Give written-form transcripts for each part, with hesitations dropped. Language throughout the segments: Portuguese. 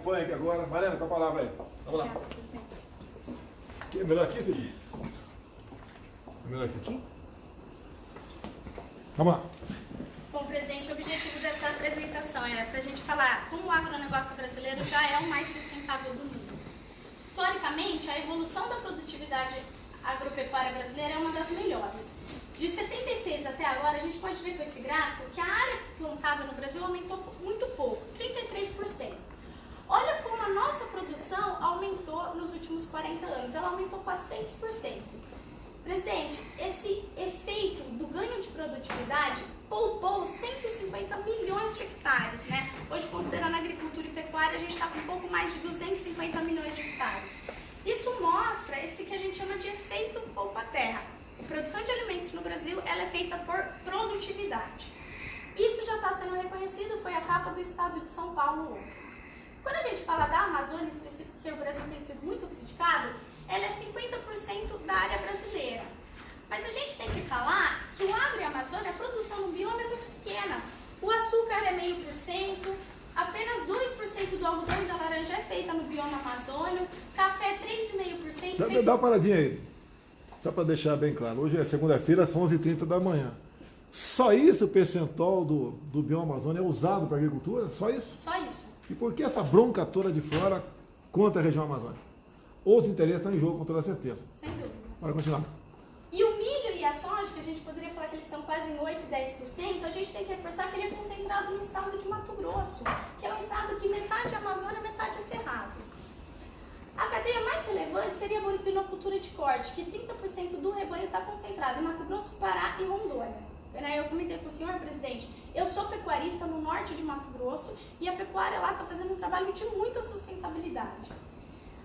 acompanha aqui agora. Mariana, com a palavra aí. Vamos lá. É melhor aqui, Cidinho? É melhor aqui? Vamos lá. Bom, presidente, o objetivo dessa apresentação é para a gente falar como o agronegócio brasileiro já é o mais sustentável do mundo. Historicamente, a evolução da produtividade agropecuária brasileira é uma das melhores. De 76 até agora, a gente pode ver com esse gráfico que a área plantada no Brasil aumentou muito pouco, 33%. Olha como a nossa produção aumentou nos últimos 40 anos, ela aumentou 400%. Presidente, esse efeito do ganho de produtividade poupou 150 milhões de hectares, né? Hoje, considerando a agricultura e pecuária, a gente está com um pouco mais de 250 milhões de hectares. Isso mostra esse que a gente chama de efeito poupa-terra. A produção de alimentos no Brasil ela é feita por produtividade. Isso já está sendo reconhecido, foi a capa do estado de São Paulo ontem. Quando a gente fala da Amazônia específica, que o Brasil tem sido muito criticado, ela é 50% da área brasileira. Mas a gente tem que falar que o agro e a Amazônia, a produção no bioma é muito pequena. O açúcar é 0,5%, apenas 2% do algodão e da laranja é feita no bioma amazônico, café 3,5%. Dá uma paradinha aí, só para deixar bem claro. Hoje é segunda-feira, às 11h30 da manhã. Só isso o percentual do bioma Amazônia é usado para agricultura? Só isso? Só isso. E por que essa bronca toda de fora contra a região amazônica? Outros interesses estão em jogo, com toda certeza. Sem dúvida. Bora continuar. E o milho e a soja, que a gente poderia falar que eles estão quase em 8% e 10%, a gente tem que reforçar que ele é concentrado no estado de Mato Grosso, que é um estado que metade é Amazônia, metade é Cerrado. A cadeia mais relevante seria a bovinocultura de corte, que 30% do rebanho está concentrado em Mato Grosso, Pará e Rondônia. Eu comentei com o senhor, presidente, eu sou pecuarista no norte de Mato Grosso e a pecuária lá está fazendo um trabalho de muita sustentabilidade.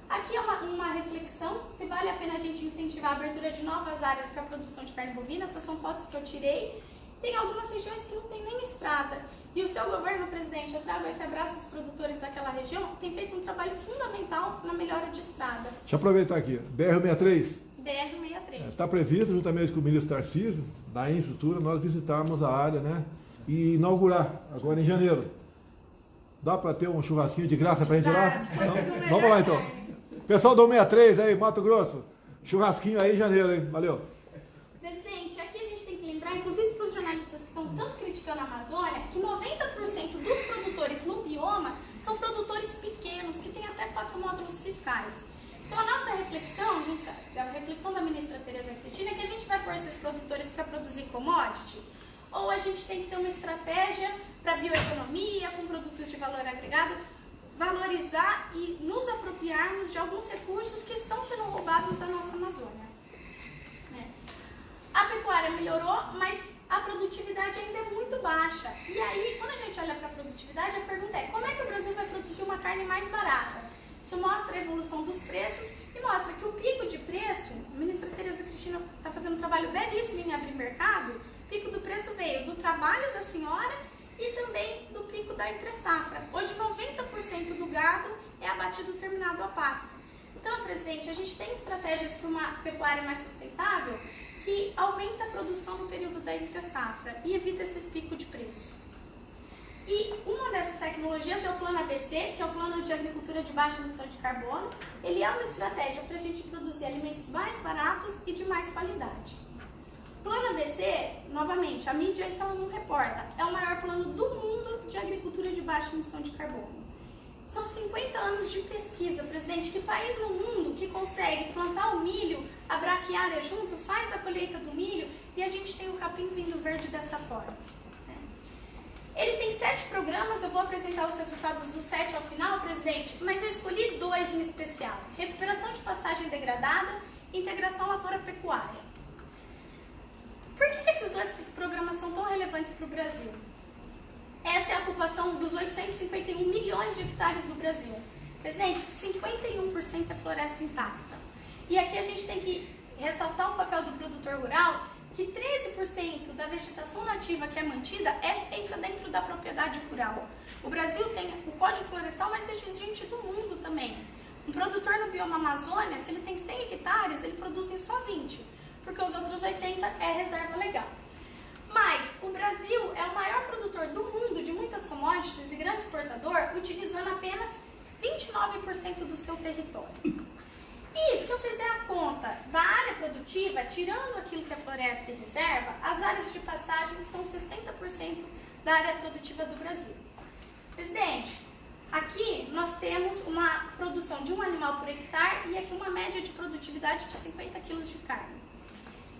Aqui é uma reflexão, se vale a pena a gente incentivar a abertura de novas áreas para a produção de carne bovina. Essas são fotos que eu tirei. Tem algumas regiões que não tem nem estrada. E o seu governo, presidente, eu trago esse abraço aos produtores daquela região, tem feito um trabalho fundamental na melhora de estrada. Deixa eu aproveitar aqui. BR-63. BR-63. Está previsto, juntamente com o ministro Tarcísio, da infraestrutura, nós visitarmos a área, né? E inaugurar, agora em janeiro. Dá para ter um churrasquinho de graça para a gente ir lá? Então, vamos lá então. Pessoal do 63 aí, Mato Grosso, churrasquinho aí em janeiro, hein? Valeu. Presidente, aqui a gente tem que lembrar, inclusive para os jornalistas que estão tanto criticando a Amazônia, que 90% dos produtores no bioma são produtores pequenos, que têm até 4 módulos fiscais. Então a nossa reflexão, junto com a reflexão da ministra Tereza Cristina, é que a gente vai pôr esses produtores para produzir commodity, ou a gente tem que ter uma estratégia para bioeconomia, com produtos de valor agregado, valorizar e nos apropriarmos de alguns recursos que estão sendo roubados da nossa Amazônia. A pecuária melhorou, mas a produtividade ainda é muito baixa. E aí, quando a gente olha para a produtividade, a pergunta é: como é que o Brasil vai produzir uma carne mais barata? Isso mostra a evolução dos preços e mostra que o pico de preço, a ministra Tereza Cristina está fazendo um trabalho belíssimo em abrir mercado, o pico do preço veio do trabalho da senhora e também do pico da entre-safra. Hoje, 90% do gado é abatido terminado a pasto. Então, presidente, a gente tem estratégias para uma pecuária mais sustentável que aumenta a produção no período da entre-safra e evita esses picos de preço. E uma dessas tecnologias é o Plano ABC, que é o Plano de Agricultura de Baixa Emissão de Carbono. Ele é uma estratégia para a gente produzir alimentos mais baratos e de mais qualidade. Plano ABC, novamente, a mídia isso não reporta, é o maior plano do mundo de agricultura de baixa emissão de carbono. São 50 anos de pesquisa, presidente. Que país no mundo que consegue plantar o milho, a braquiária junto, faz a colheita do milho e a gente tem o capim vindo verde dessa forma? Ele tem 7 programas, eu vou apresentar os resultados dos 7 ao final, presidente, mas eu escolhi 2 em especial: recuperação de pastagem degradada e integração lavoura-pecuária. Por que esses 2 programas são tão relevantes para o Brasil? Essa é a ocupação dos 851 milhões de hectares do Brasil. Presidente, 51% é floresta intacta. E aqui a gente tem que ressaltar o papel do produtor rural, que 13% da vegetação nativa que é mantida é feita dentro da propriedade rural. O Brasil tem o Código Florestal mais exigente do mundo também. Um produtor no bioma Amazônia, se ele tem 100 hectares, ele produz em só 20, porque os outros 80 é reserva legal. Mas o Brasil é o maior produtor do mundo de muitas commodities e grande exportador, utilizando apenas 29% do seu território. E se eu fizer a conta da área produtiva, tirando aquilo que é floresta e reserva, as áreas de pastagem são 60% da área produtiva do Brasil. Presidente, aqui nós temos uma produção de um animal por hectare e aqui uma média de produtividade de 50 quilos de carne.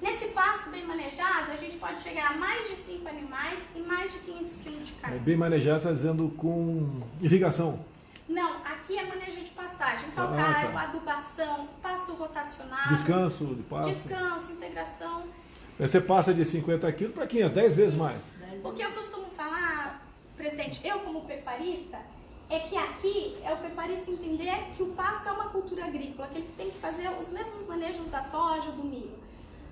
Nesse pasto bem manejado, a gente pode chegar a mais de 5 animais e mais de 500 quilos de carne. Bem manejado, está dizendo com irrigação? Não, aqui é manejo de pastagem, calcário, adubação, pasto rotacionado. Descanso de pasto. Descanso, integração. Você passa de 50 quilos para 500, 10 vezes mais. O que eu costumo falar, presidente, eu como pecuarista, é que aqui é o pecuarista entender que o pasto é uma cultura agrícola, que ele tem que fazer os mesmos manejos da soja, do milho.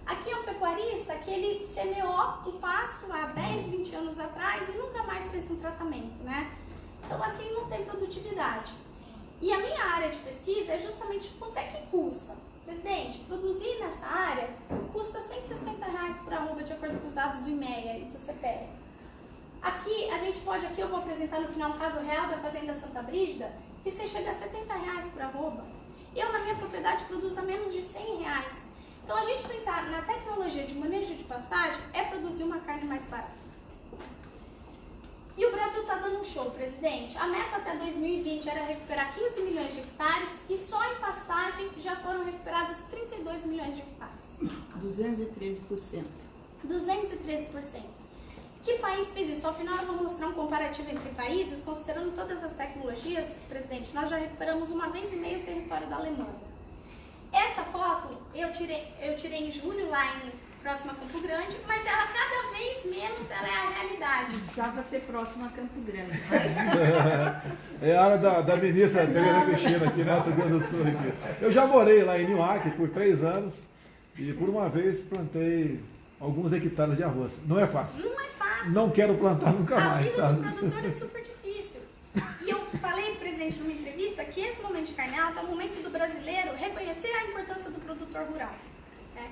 Aqui é um pecuarista que ele semeou o pasto há 10, 20 anos atrás e nunca mais fez um tratamento, né? Então assim não tem produtividade. E a minha área de pesquisa é justamente quanto é que custa. Presidente, produzir nessa área custa R$160 por arroba, de acordo com os dados do IMEA e do CPE. Aqui, eu vou apresentar no final um caso real da Fazenda Santa Brígida, que você chega a R$70 por arroba. Eu, na minha propriedade, produzo a menos de R$100. Então, a gente pensar na tecnologia de manejo de pastagem é produzir uma carne mais barata. E o Brasil está dando um show, presidente. A meta até 2020 era recuperar 15 milhões de hectares e só em pastagem já foram recuperados 32 milhões de hectares. 213%. 213%. Que país fez isso? Ao final eu vou mostrar um comparativo entre países, considerando todas as tecnologias, presidente. Nós já recuperamos 1,5 vezes o território da Alemanha. Essa foto eu tirei em julho, lá próximo a Campo Grande, mas ela cada vez menos ela é a realidade. Precisava ser próximo a Campo Grande. Mas... É a área da ministra Tereza Cristina aqui, Mato Grosso do Sul. Aqui. Eu já morei lá em Nioaque por 3 anos e por uma vez plantei alguns hectares de arroz. Não é fácil. Não é fácil. Não quero plantar nunca mais. A vida do produtor é super difícil. E eu falei, presidente, numa entrevista, que esse momento de carne alta é o momento do brasileiro reconhecer a importância do produtor rural. Né?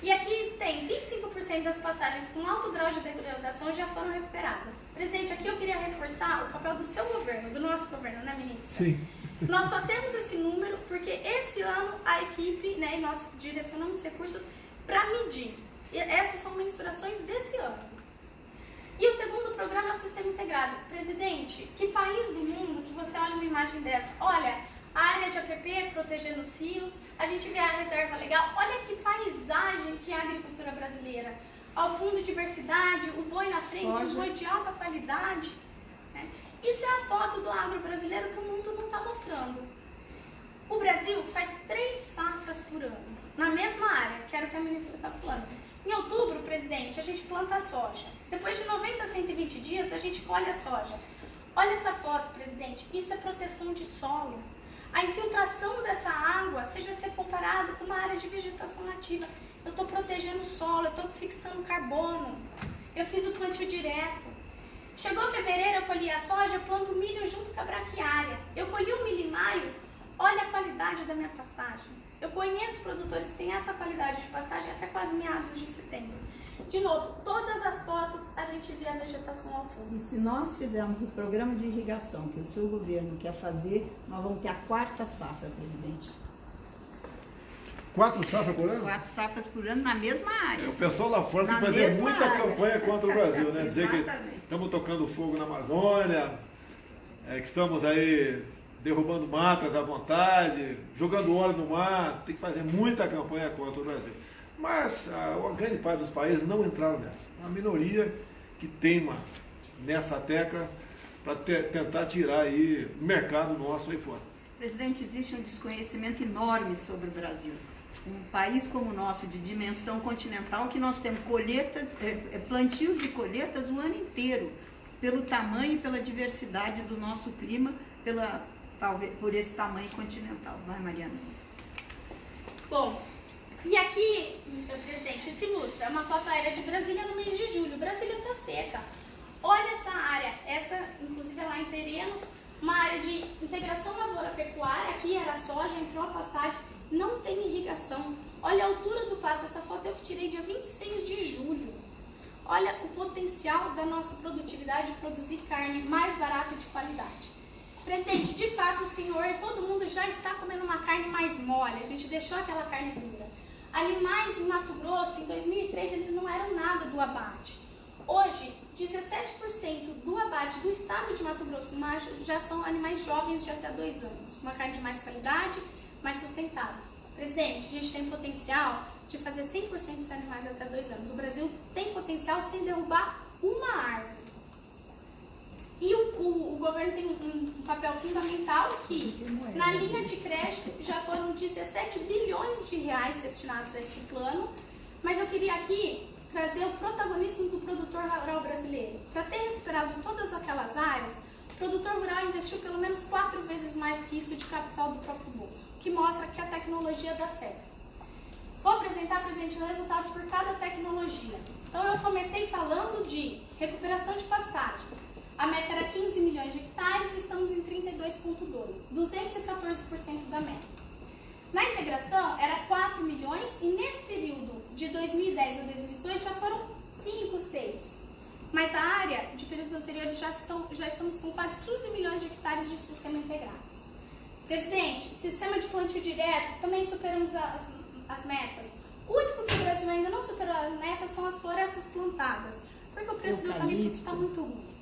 E aqui tem 25% das passagens com alto grau de degradação já foram recuperadas. Presidente, aqui eu queria reforçar o papel do seu governo, do nosso governo, né, ministra? Sim. Nós só temos esse número porque esse ano a equipe, né, e nós direcionamos recursos para medir. E essas são mensurações desse ano. E o segundo programa é o Sistema Integrado. Presidente, que país do mundo que você olha uma imagem dessa? Olha, a área de APP protegendo os rios, a gente vê a reserva legal, olha que paisagem que é a agricultura brasileira. Ao fundo, diversidade, o boi na frente, o boi de alta qualidade. Né? Isso é a foto do agro brasileiro que o mundo não está mostrando. O Brasil faz 3 safras por ano, na mesma área, que era o que a ministra está falando. Em outubro, presidente, a gente planta a soja. Depois de 90 a 120 dias, a gente colhe a soja. Olha essa foto, presidente, isso é proteção de solo. A infiltração dessa água seja ser comparado com uma área de vegetação nativa. Eu estou protegendo o solo, eu estou fixando carbono. Eu fiz o plantio direto. Chegou fevereiro, eu colhi a soja, eu planto milho junto com a braquiária. Eu colhi o milho em maio, olha a qualidade da minha pastagem. Eu conheço produtores que têm essa qualidade de pastagem até quase meados de setembro. De novo, todas as fotos a gente vê a vegetação ao fundo. E se nós fizermos o programa de irrigação que o seu governo quer fazer, nós vamos ter a 4ª safra, presidente. 4 safras por ano? 4 safras por ano na mesma área. O pessoal lá fora tem que fazer muita campanha contra o Brasil, né? Dizer que estamos tocando fogo na Amazônia, que estamos aí derrubando matas à vontade, jogando óleo no mar, tem que fazer muita campanha contra o Brasil. Mas a grande parte dos países não entraram nessa. Uma minoria que teima nessa tecla para tentar tirar aí o mercado nosso aí fora. Presidente, existe um desconhecimento enorme sobre o Brasil. Um país como o nosso, de dimensão continental, que nós temos colheitas, plantios e colheitas o ano inteiro, pelo tamanho e pela diversidade do nosso clima, talvez por esse tamanho continental. Vai, Mariana. Bom, e aqui, presidente, isso ilustra, é uma foto aérea de Brasília no mês de julho. Brasília está seca. Olha essa área, essa inclusive é lá em Terenos, uma área de integração lavoura-pecuária, aqui era soja, entrou a pastagem, não tem irrigação. Olha a altura do pasto, essa foto eu que tirei dia 26 de julho. Olha o potencial da nossa produtividade de produzir carne mais barata e de qualidade. Presidente, de fato, o senhor e todo mundo já está comendo uma carne mais mole. A gente deixou aquela carne dura. Animais em Mato Grosso, em 2003, eles não eram nada do abate. Hoje, 17% do abate do estado de Mato Grosso já são animais jovens de até 2 anos, com uma carne de mais qualidade, mais sustentável. Presidente, a gente tem potencial de fazer 100% dos animais até 2 anos. O Brasil tem potencial sem derrubar uma árvore. E o governo tem um papel fundamental que, na linha de crédito, já foram 17 bilhões de reais destinados a esse plano, mas eu queria aqui trazer o protagonismo do produtor rural brasileiro. Para ter recuperado todas aquelas áreas, o produtor rural investiu pelo menos 4 vezes mais que isso de capital do próprio bolso, que mostra que a tecnologia dá certo. Vou apresentar, presidente, os resultados por cada tecnologia. Então, eu comecei falando de recuperação de pastagem. A meta era 15 milhões de hectares e estamos em 32,2, 214% da meta. Na integração, era 4 milhões e nesse período de 2010 a 2018 já foram 5, 6. Mas a área de períodos anteriores já estamos com quase 15 milhões de hectares de sistema integrados. Presidente, sistema de plantio direto, também superamos as metas. O único que o Brasil ainda não superou as metas são as florestas plantadas, porque o preço do eucalipto está muito ruim.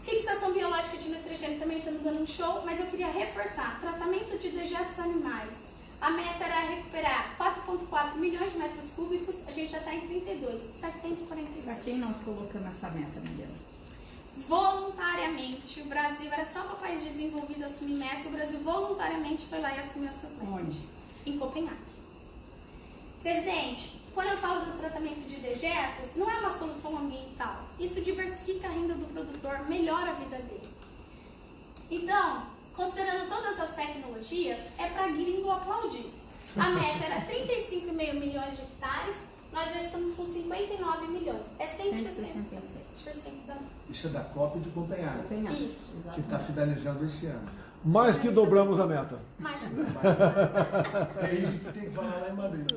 Fixação biológica de nitrogênio também estamos dando um show, mas eu queria reforçar. Tratamento de dejetos animais. A meta era recuperar 4,4 milhões de metros cúbicos, a gente já está em 32, 746. Para quem nós colocamos essa meta, Mariana? Voluntariamente, o Brasil era só para o país desenvolvido assumir meta, o Brasil voluntariamente foi lá e assumiu essas metas. Onde? Em Copenhague. Presidente, quando eu falo do tratamento de dejetos, não é uma solução ambiental. Isso diversifica a renda do produtor, melhora a vida dele. Então, considerando todas as tecnologias, é para gringo aplaudir. A meta era 35,5 milhões de hectares, nós já estamos com 59 milhões. É 167% da meta. Isso é da COP de Copenhague. Isso, que está finalizando esse ano. Mais que dobramos a meta. É isso que tem que falar lá em Madrid.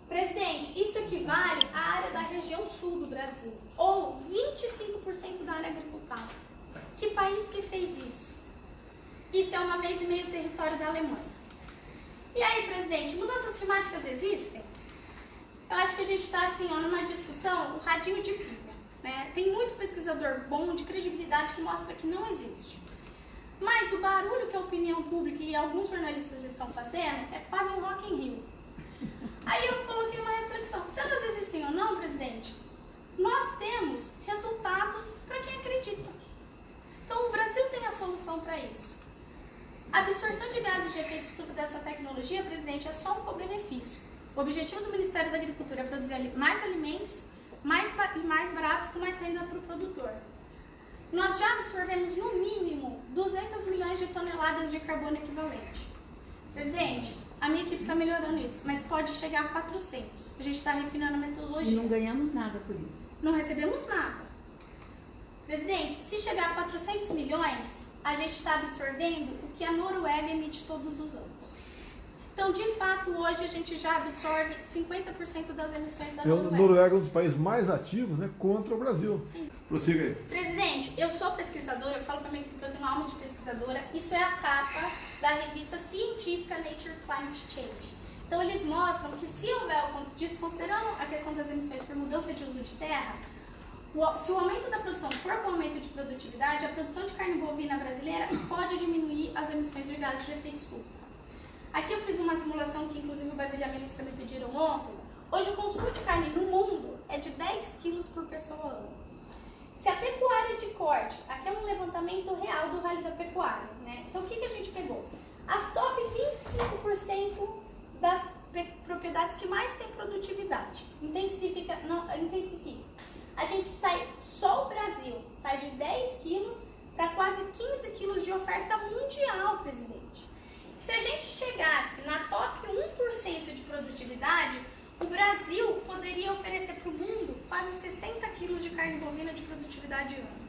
Presidente, isso equivale à área da região sul do Brasil, ou 25% da área agricultável. Que país que fez isso? Isso é 1,5 vezes o território da Alemanha. E aí, presidente, mudanças climáticas existem? Eu acho que a gente está assim, numa discussão, o radinho de pilha, né? Tem muito pesquisador bom, de credibilidade, que mostra que não existe. Mas o barulho que a opinião pública e alguns jornalistas estão fazendo é quase um Rock in Rio. Aí eu coloquei uma reflexão. Se elas existem ou não, presidente, nós temos resultados para quem acredita. Então o Brasil tem a solução para isso. A absorção de gases de efeito estufa dessa tecnologia, presidente, é só um co-benefício. O objetivo do Ministério da Agricultura é produzir mais alimentos, mais baratos, com mais renda para o produtor. Nós já absorvemos no mínimo 200 milhões de toneladas de carbono equivalente. Presidente, a minha equipe está melhorando isso, mas pode chegar a 400. A gente está refinando a metodologia. E não ganhamos nada por isso. Não recebemos nada. Presidente, se chegar a 400 milhões, a gente está absorvendo o que a Noruega emite todos os anos. Então, de fato, hoje a gente já absorve 50% das emissões da Noruega. Noruega é um dos países mais ativos, né, contra o Brasil. Sim. Prossiga aí. Presidente, eu sou pesquisadora, eu falo pra mim porque eu tenho uma alma de pesquisadora. Isso é a capa da revista científica Nature Climate Change. Então, eles mostram que se houver, desconsiderando a questão das emissões por mudança de uso de terra, se o aumento da produção for com aumento de produtividade, a produção de carne bovina brasileira pode diminuir as emissões de gases de efeito estufa. Aqui eu fiz uma simulação que, inclusive, o Basílio e a Melissa me pediram ontem. Hoje, o consumo de carne no mundo é de 10 quilos por pessoa ano. Se a pecuária de corte, aqui é um levantamento real do Vale da Pecuária, né? Então, o que a gente pegou? As top 25% das propriedades que mais têm produtividade. Intensifica. A gente sai, só o Brasil, sai de 10 quilos para quase 15 quilos de oferta mundial, presidente. Se a gente chegasse na top 1% de produtividade, o Brasil poderia oferecer para o mundo quase 60 quilos de carne bovina de produtividade ano.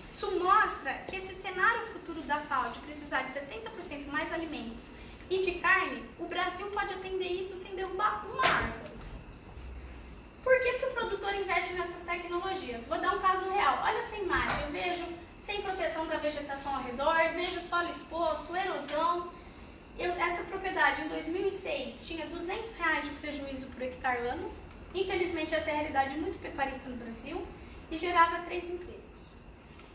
Isso mostra que esse cenário futuro da FAO de precisar de 70% mais alimentos e de carne, o Brasil pode atender isso sem derrubar uma árvore. Por que o produtor investe nessas tecnologias? Vou dar um caso real. Olha essa imagem, eu vejo sem proteção da vegetação ao redor, vejo solo exposto, erosão. Essa propriedade em 2006 tinha R$200 de prejuízo por hectare ano. Infelizmente essa é a realidade muito pecuarista no Brasil e gerava 3 empregos.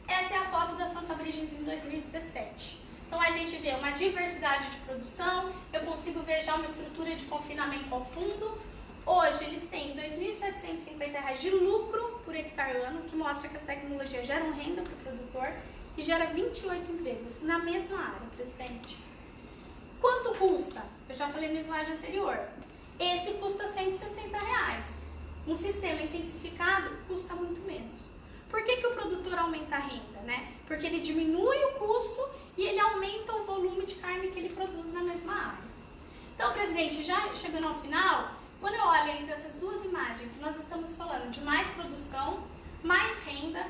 Essa é a foto da Santa Brígida em 2017. Então a gente vê uma diversidade de produção, eu consigo ver já uma estrutura de confinamento ao fundo. Hoje eles têm R$ 2.750 de lucro por hectare ano, que mostra que as tecnologias geram renda para o produtor e gera 28 empregos na mesma área, presidente. Quanto custa? Eu já falei no slide anterior. Esse custa R$160. Um sistema intensificado custa muito menos. Por que o produtor aumenta a renda, né? Porque ele diminui o custo e ele aumenta o volume de carne que ele produz na mesma área. Então, presidente, já chegando ao final, quando eu olho entre essas duas imagens, nós estamos falando de mais produção, mais renda,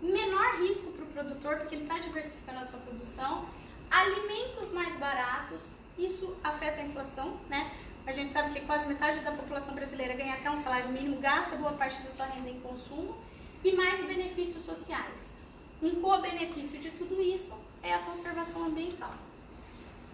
menor risco para o produtor, porque ele está diversificando a sua produção, alimentos mais baratos, isso afeta a inflação, né? A gente sabe que quase metade da população brasileira ganha até um salário mínimo, gasta boa parte da sua renda em consumo, e mais benefícios sociais. Um co-benefício de tudo isso é a conservação ambiental.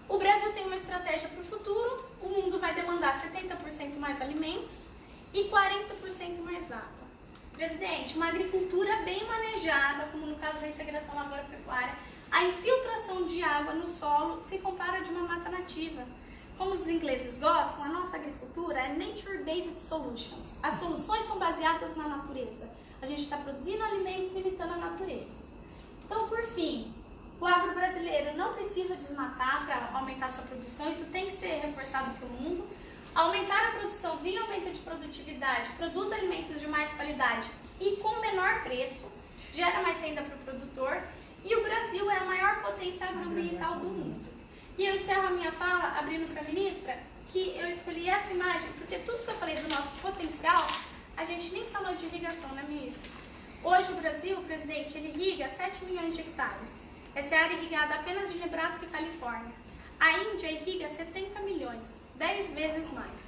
O Brasil tem uma estratégia para o futuro, o mundo vai demandar 70% mais alimentos e 40% mais água. Presidente, uma agricultura bem manejada, como no caso da integração lavoura-pecuária, a infiltração de água no solo se compara de uma mata nativa. Como os ingleses gostam, a nossa agricultura é Nature-Based Solutions. As soluções são baseadas na natureza. A gente está produzindo alimentos imitando a natureza. Então, por fim, o agro brasileiro não precisa desmatar para aumentar sua produção, isso tem que ser reforçado para o mundo. Aumentar a produção via aumento de produtividade, produz alimentos de mais qualidade e com menor preço, gera mais renda para o produtor, e o Brasil é a maior potência agroambiental do mundo. E eu encerro a minha fala abrindo para a ministra que eu escolhi essa imagem porque tudo que eu falei do nosso potencial, a gente nem falou de irrigação, né, ministra? Hoje o Brasil, presidente, ele irriga 7 milhões de hectares. Essa é a área irrigada apenas de Nebraska e Califórnia. A Índia irriga 70 milhões, 10 vezes mais.